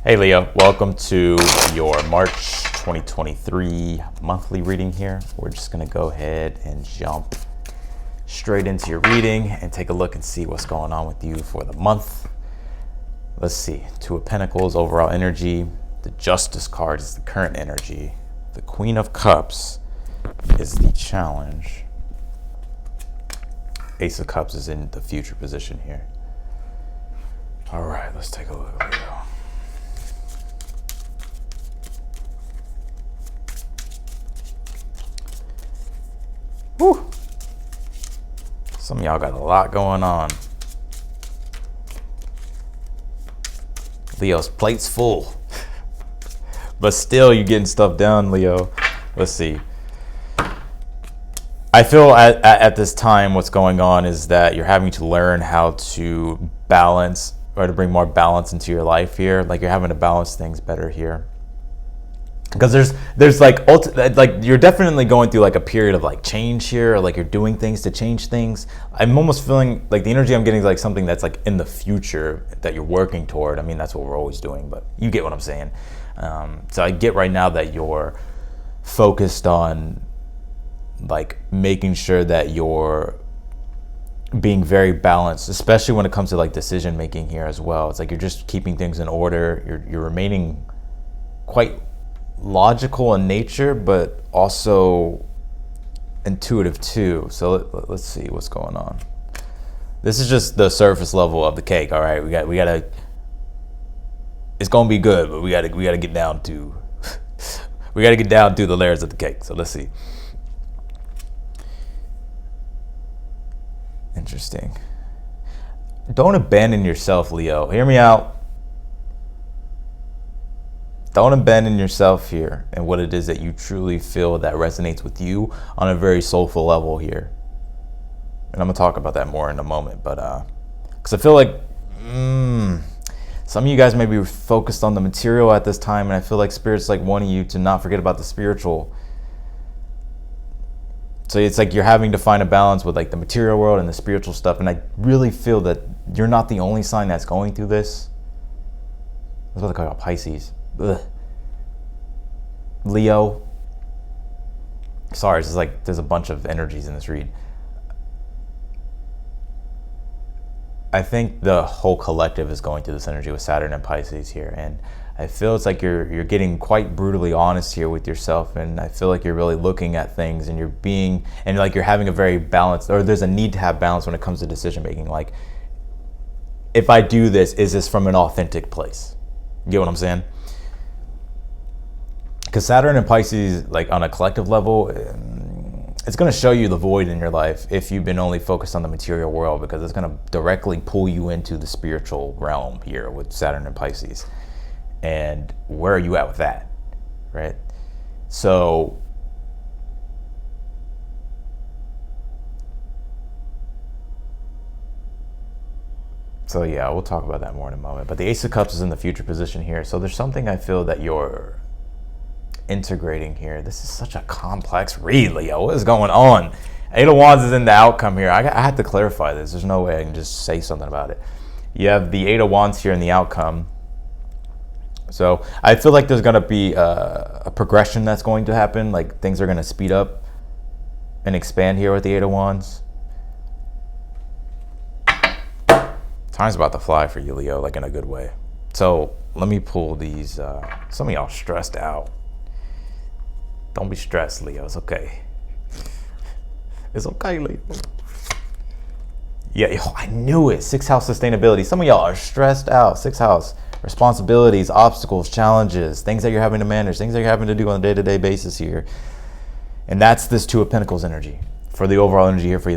Hey Leo, welcome to your March 2023 monthly reading here. We're just gonna go ahead and jump straight into your reading and take a look and see what's going on with you for the month. Let's see, Two of Pentacles, overall energy. The Justice card is the current energy. The Queen of Cups is the challenge. Ace of Cups is in the future position here. All right, let's take a look, Leo. Whew. Some of y'all got a lot going on. Leo's plate's full. But still, you're getting stuff done, Leo. Let's see. I feel at this time what's going on is that you're having to learn how to balance, or to bring more balance into your life here. Like, you're having to balance things better here. Because there's like you're definitely going through like a period of like change here, or like you're doing things to change things. I'm almost feeling like the energy I'm getting is like something that's like in the future that you're working toward. I mean, that's what we're always doing, but you get what I'm saying. So I get right now that you're focused on like making sure that you're being very balanced, especially when it comes to like decision making here as well. It's like you're just keeping things in order. You're remaining quite logical in nature, but also intuitive too. So let's see what's going on. This is just the surface level of the cake. All right, we gotta. It's gonna be good, but we gotta get down to we gotta get down to the layers of the cake. So let's see. Interesting. Don't abandon yourself, Leo. Hear me out. Don't abandon yourself here and what it is that you truly feel that resonates with you on a very soulful level here. And I'm gonna talk about that more in a moment, but because I feel like some of you guys may be focused on the material at this time, and I feel like Spirit's like wanting you to not forget about the spiritual. So it's like you're having to find a balance with like the material world and the spiritual stuff, and I really feel that you're not the only sign that's going through this. That's what they call Pisces. Ugh. Leo. Sorry, it's just like there's a bunch of energies in this read. I think the whole collective is going through this energy with Saturn and Pisces here, and I feel it's like you're getting quite brutally honest here with yourself, and I feel like you're really looking at things and you're having a very balanced, or there's a need to have balance when it comes to decision making. Like, if I do this, is this from an authentic place? You get what I'm saying? Because Saturn and Pisces, like on a collective level, it's going to show you the void in your life if you've been only focused on the material world, because it's going to directly pull you into the spiritual realm here with Saturn and Pisces. And where are you at with that, right? So yeah, we'll talk about that more in a moment. But the Ace of Cups is in the future position here. So there's something I feel that you're integrating here. This is such a complex read, Leo. What is going on? Eight of Wands is in the outcome here. I have to clarify this. There's no way I can just say something about it. You have the Eight of Wands here in the outcome. So I feel like there's going to be a progression that's going to happen. Like, things are going to speed up and expand here with the Eight of Wands. Time's about to fly for you, Leo, like in a good way. So let me pull these. Some of y'all stressed out. Don't be stressed, Leo. It's okay. It's okay, Leo. Yeah, I knew it. Sixth house sustainability. Some of y'all are stressed out. Sixth house. Responsibilities, obstacles, challenges, things that you're having to manage, things that you're having to do on a day-to-day basis here. And that's this Two of Pentacles energy for the overall energy here for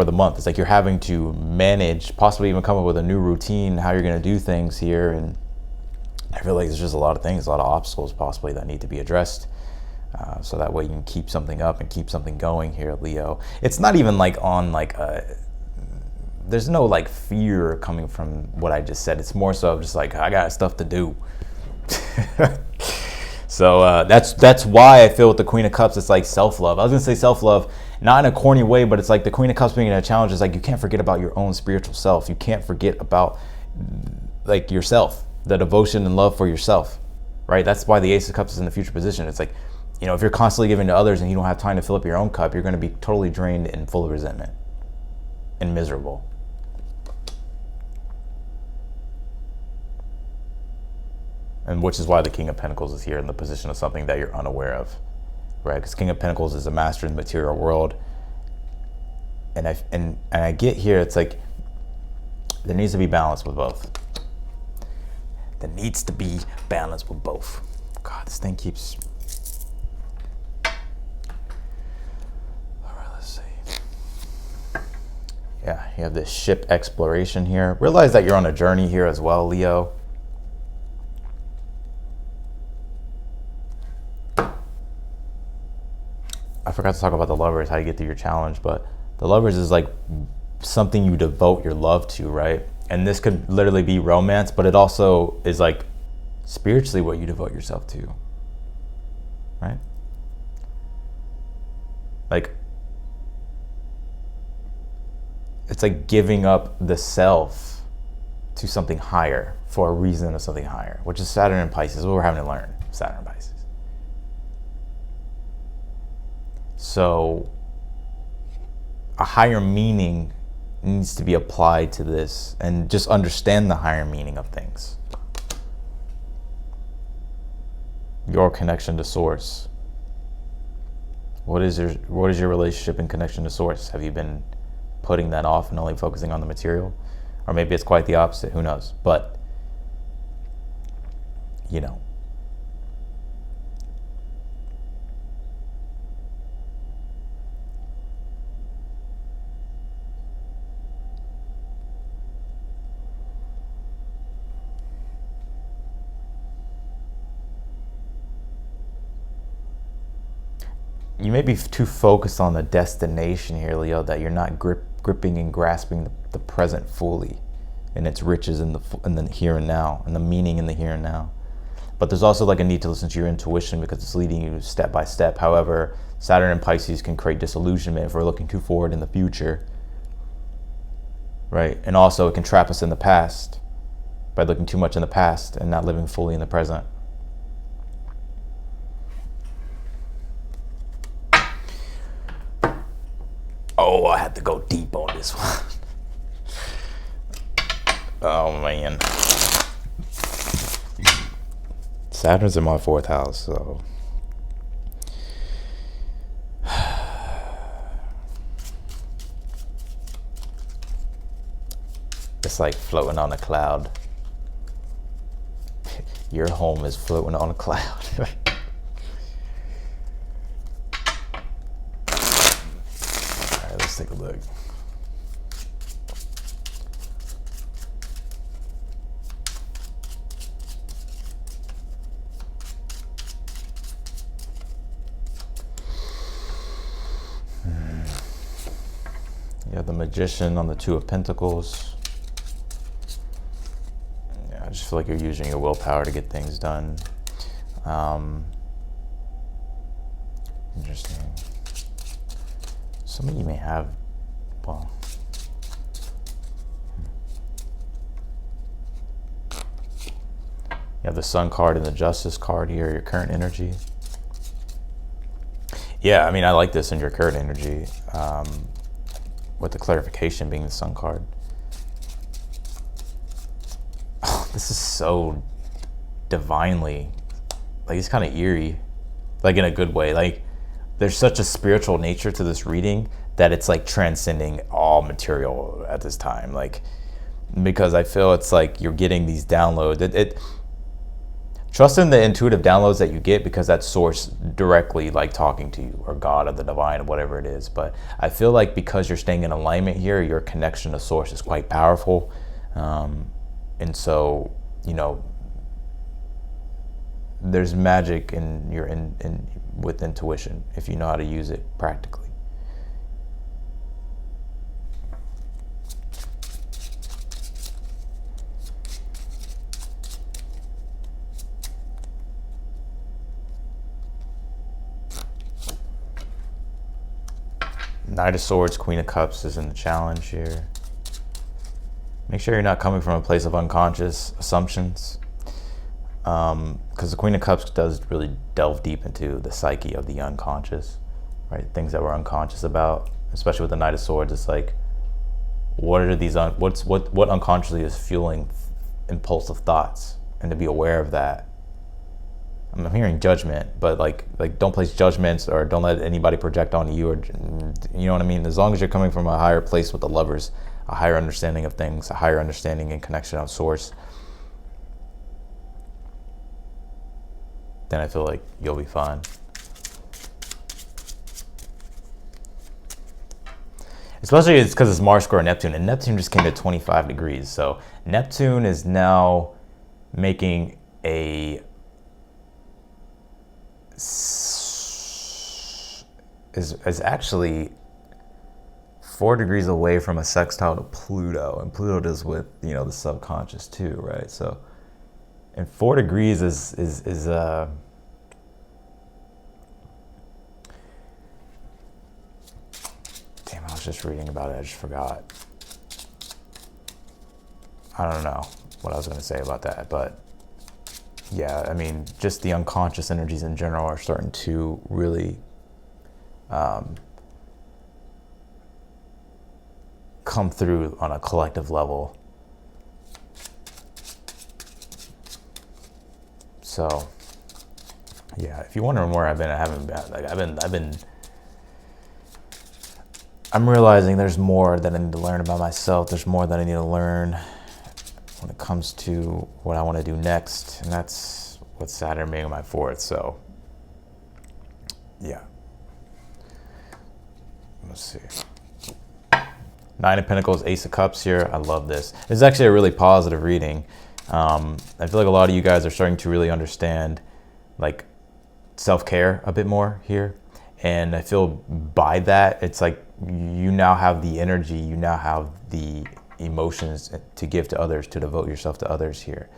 the month. It's like you're having to manage, possibly even come up with a new routine, how you're going to do things here. And I feel like there's just a lot of things, a lot of obstacles possibly that need to be addressed. So that way you can keep something up and keep something going here, Leo. It's not even like on like there's no like fear coming from what I just said. It's more so just like, I got stuff to do. So that's why I feel with the Queen of Cups, it's like self-love. I was gonna say self-love, not in a corny way, but it's like the Queen of Cups being in a challenge is like, you can't forget about your own spiritual self. You can't forget about like yourself. the devotion and love for yourself, right? That's why the Ace of Cups is in the future position. It's like, if you're constantly giving to others and you don't have time to fill up your own cup, you're going to be totally drained and full of resentment and miserable. And which is why the King of Pentacles is here in the position of something that you're unaware of, right? Because King of Pentacles is a master in the material world. And I get here, it's like, there needs to be balance with both. There needs to be balance with both. God, this thing keeps... All right, let's see. Yeah, you have this ship exploration here. Realize that you're on a journey here as well, Leo. I forgot to talk about the Lovers, how you get through your challenge, but the Lovers is like something you devote your love to, right? And this could literally be romance, but it also is like spiritually what you devote yourself to, right? Like, it's like giving up the self to something higher for a reason of something higher, which is Saturn and Pisces. What we're having to learn, Saturn and Pisces. So a higher meaning needs to be applied to this, and just understand the higher meaning of things. Your connection to source. What is your relationship and connection to source? Have you been putting that off and only focusing on the material? Or maybe it's quite the opposite, who knows? But you may be too focused on the destination here, Leo, that you're not gripping and grasping the present fully, and its riches in the here and now, and the meaning in the here and now. But there's also like a need to listen to your intuition because it's leading you step by step. However, Saturn and Pisces can create disillusionment if we're looking too forward in the future, right? And also it can trap us in the past by looking too much in the past and not living fully in the present. Oh, I had to go deep on this one. Oh, man. Saturn's in my 4th house, so... It's like floating on a cloud. Your home is floating on a cloud. Let's take a look. You have the Magician on the 2 of Pentacles. Yeah, I just feel like you're using your willpower to get things done. Interesting. Some of you may have, well, you have the Sun card and the Justice card here, your current energy. Yeah, I mean, I like this in your current energy, with the clarification being the Sun card. Oh, this is so divinely, like, it's kind of eerie, like in a good way. Like, there's such a spiritual nature to this reading that it's like transcending all material at this time. Like, because I feel it's like you're getting these downloads. Trust in the intuitive downloads that you get, because that's source directly like talking to you, or God or the divine, whatever it is. But I feel like because you're staying in alignment here, your connection to source is quite powerful. And so, there's magic in your with intuition if you know how to use it practically. Knight of Swords, Queen of Cups is in the challenge here. Make sure you're not coming from a place of unconscious assumptions. because the Queen of Cups does really delve deep into the psyche of the unconscious, right? Things that we're unconscious about, especially with the Knight of Swords. It's like, what are these? What unconsciously is fueling impulsive thoughts, and to be aware of that. I'm hearing judgment, but like don't place judgments, or don't let anybody project onto you, or you know what I mean. As long as you're coming from a higher place with the Lovers, a higher understanding of things, a higher understanding and connection of source, then I feel like you'll be fine. Especially it's because it's Mars square Neptune, and Neptune just came to 25 degrees. So Neptune is now making is actually 4 degrees away from a sextile to Pluto, and Pluto deals with, you know, the subconscious too, right? So, and 4 degrees is damn, I was just reading about it, I just forgot. I don't know what I was going to say about that, but yeah, I mean, just the unconscious energies in general are starting to really come through on a collective level. So, yeah, if you're wondering where I've been, I haven't been. Like I'm realizing there's more that I need to learn about myself. There's more that I need to learn when it comes to what I want to do next, and that's with Saturn being my 4th. So, yeah. Let's see. 9 of Pentacles, Ace of Cups here. I love this. This is actually a really positive reading. I feel like a lot of you guys are starting to really understand, like, self-care a bit more here. And I feel by that, it's like you now have the energy, you now have the emotions to give to others, to devote yourself to others here.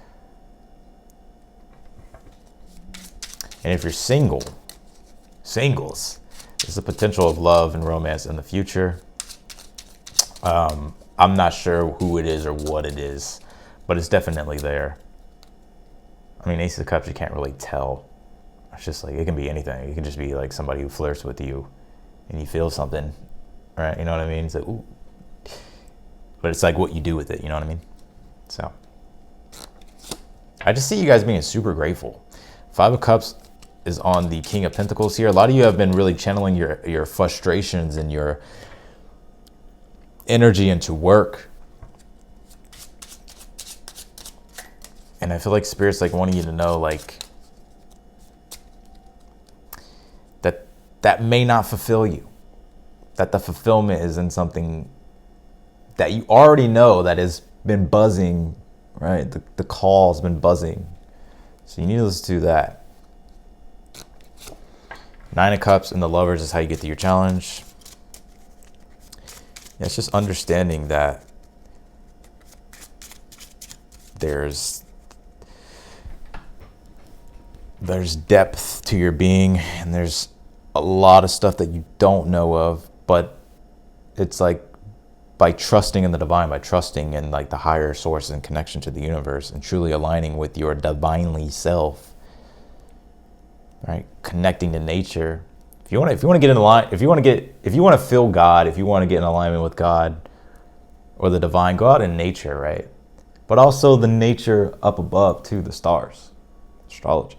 And if you're singles, there's the potential of love and romance in the future. I'm not sure who it is or what it is, but it's definitely there. I mean, Ace of Cups, you can't really tell. It's just like, it can be anything. It can just be like somebody who flirts with you and you feel something, right? You know what I mean? It's like, ooh. But it's like what you do with it, you know what I mean? So, I just see you guys being super grateful. 5 of Cups is on the King of Pentacles here. A lot of you have been really channeling your frustrations and your energy into work. And I feel like Spirit's like wanting you to know, like, that may not fulfill you. That the fulfillment is in something that you already know that has been buzzing, right? The call's been buzzing. So you need to listen to that. 9 of Cups and the Lovers is how you get to your challenge. Yeah, it's just understanding that there's depth to your being, and there's a lot of stuff that you don't know of, but it's like by trusting in the divine, by trusting in like the higher source and connection to the universe, and truly aligning with your divinely self, right? Connecting to nature. If you want to get in line, if you want to feel God, if you want to get in alignment with God or the divine, go out in nature, right? But also the nature up above too, the stars, astrology.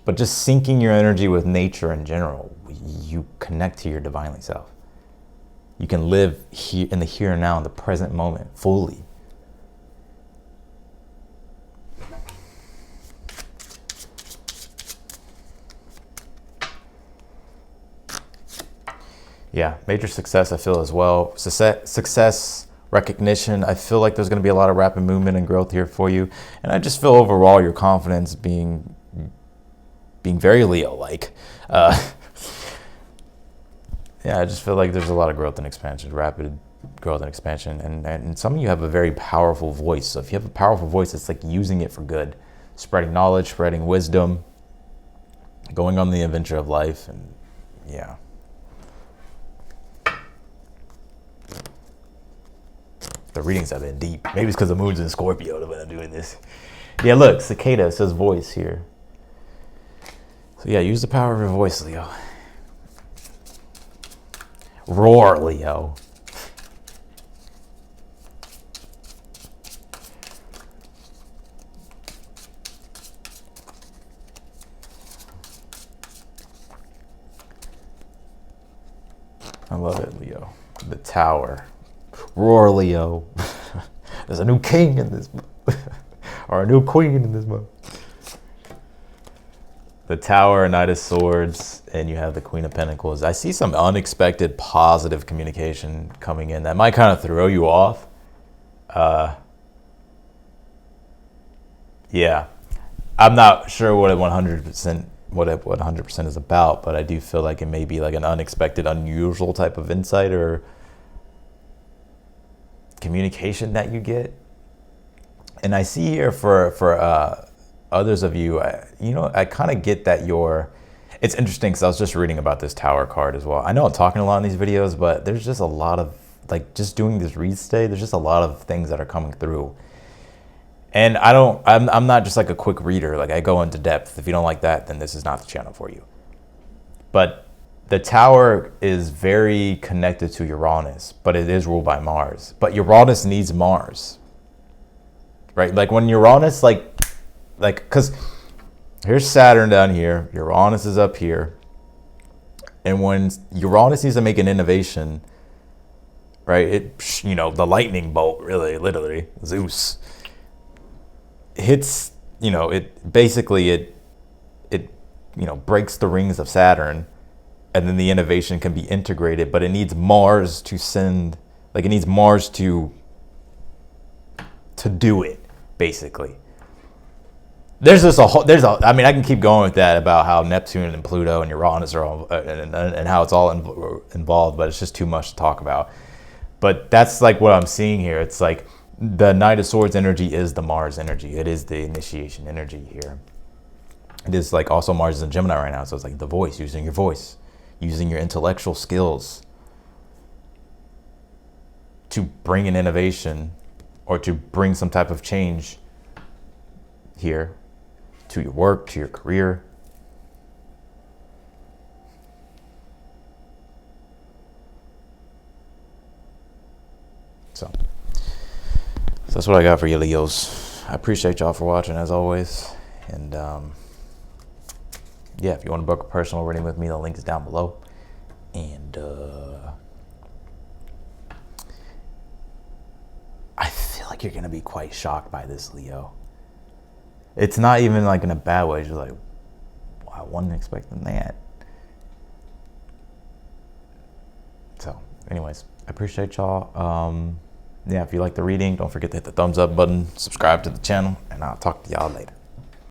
But just syncing your energy with nature in general, you connect to your divinely self. You can live here in the here and now, in the present moment, fully. Yeah, major success I feel as well. Success, recognition. I feel like there's going to be a lot of rapid movement and growth here for you. And I just feel overall your confidence being very Leo-like. Yeah, I just feel like there's a lot of growth and expansion, rapid growth and expansion. And some of you have a very powerful voice. So if you have a powerful voice, it's like using it for good. Spreading knowledge, spreading wisdom, going on the adventure of life. And yeah. The readings have been deep. Maybe it's because the moon's in Scorpio when I'm doing this. Yeah, look, cicada, it says voice here. So yeah, use the power of your voice, Leo. Roar, Leo. I love it, Leo. The Tower. Roar, Leo. There's a new king in this month. Or a new queen in this month. The Tower, Knight of Swords, and you have the Queen of Pentacles. I see some unexpected positive communication coming in that might kind of throw you off. Yeah. I'm not sure what 100% is about, but I do feel like it may be like an unexpected, unusual type of insight or communication that you get. And I see here for others of you, I kind of get that it's interesting because I was just reading about this Tower card as well. I know I'm talking a lot in these videos, but there's just a lot of, like, just doing this reads today, there's just a lot of things that are coming through. And I'm not just like a quick reader. Like, I go into depth. If you don't like that, then this is not the channel for you. But the Tower is very connected to Uranus, but it is ruled by Mars. But Uranus needs Mars, right? Like when Uranus, because here's Saturn down here, Uranus is up here. And when Uranus needs to make an innovation, right? The lightning bolt, really, literally, Zeus, hits, it basically, breaks the rings of Saturn, and then the innovation can be integrated, but it needs Mars to it needs Mars to do it, basically. I can keep going with that about how Neptune and Pluto and Uranus are all, and how it's all involved, but it's just too much to talk about. But that's like what I'm seeing here. It's like the Knight of Swords energy is the Mars energy. It is the initiation energy here. It is like also Mars is in Gemini right now. So it's like the voice, using your intellectual skills to bring an innovation or to bring some type of change here to your work, to your career. So that's what I got for you, Leos. I appreciate y'all for watching as always. And yeah, if you want to book a personal reading with me, the link is down below. And I feel like you're going to be quite shocked by this, Leo. It's not even like in a bad way. It's just like, wow, I wasn't expecting that. So anyways, I appreciate y'all. Yeah, if you like the reading, don't forget to hit the thumbs up button, subscribe to the channel, and I'll talk to y'all later.